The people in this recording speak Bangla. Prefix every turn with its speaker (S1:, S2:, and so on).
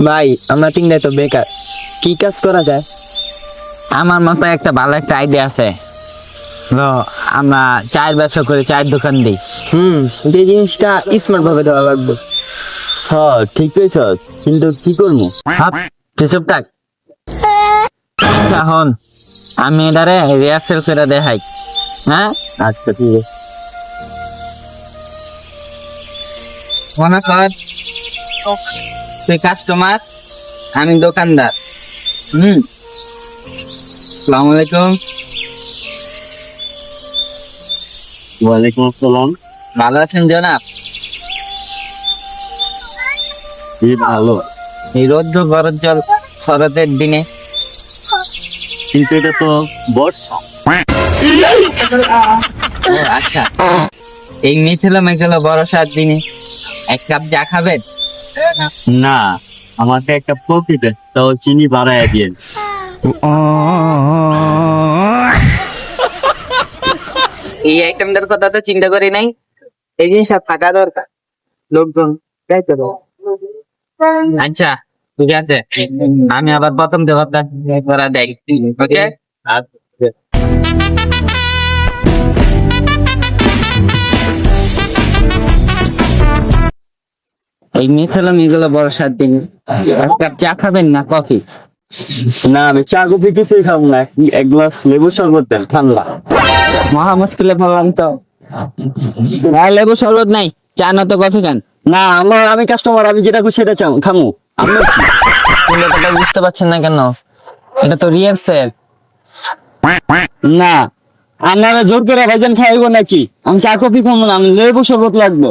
S1: ভাই আমরা তিনটাই তো বেকার, কি কাজ করা যায়?
S2: আমার মাথায় একটা ভালো একটা আইডিয়া আছে। আমরা চায়ের ব্যবসা করে চায়ের দোকান দিই।
S1: যে জিনিসটা স্মার্ট ভাবে দেওয়া লাগবে।
S3: হ্যাঁ ঠিক কইছ, কিন্তু কি করবো?
S2: তুই চুপ থাক। আচ্ছা হন, আমি এটারে রিহার্সেল করে দেখাই। হ্যাঁ,
S3: আচ্ছা ঠিক আছে।
S2: মনে কর তুই কাস্টমার, আমি দোকানদার। আসসালামু আলাইকুম।
S3: ওয়ালাইকুম আসসালাম।
S2: ভালো আছেন জনাব?
S3: জি ভালো,
S2: এই রৌদ্র গরম জল শরতের দিনে
S3: কিন্তু এটা তো বর্ষা।
S2: ও আচ্ছা, এই মিথিলা মেঘলা বর্ষার দিনে এক কাপ চা খাবেন?
S3: না, আমাকে একটা কফি দে, তাও চিনি বাড়ায় দিয়ে।
S2: এই আইটেমটার কথা তো চিন্তা করি নাই। এই জিনিসটা থাকা দরকার, লোকজন যাইতে হবে। আচ্ছা ঠিক আছে, আমি আবার প্রথম দেবতা করা দেয়। ওকে, এই মিথিলা মেঘলা বর্ষার দিন এক কাপ চা খাবেন না কফি?
S3: না আমি চা কফি কিছুই খাবো না, এক গ্লাস লেবু শরবত দেন ঠান্ডা।
S2: মহা মুশকিলে পড়লাম তো। আর লেবু শরবত নাই, চা না তো কফি খান?
S3: না আমি কাস্টমার, আমি যেটা খুশি সেটা খামু। আপনার কি?
S2: তুমি ব্যাপারটা বুঝতে পারছেন না কেন? এটা তো রিহার্সেল।
S3: না আপনারা জোর করে ভাইজান খাইবো নাকি? আমি চা কফি খাবো না, আমি লেবু শরবত লাগবো।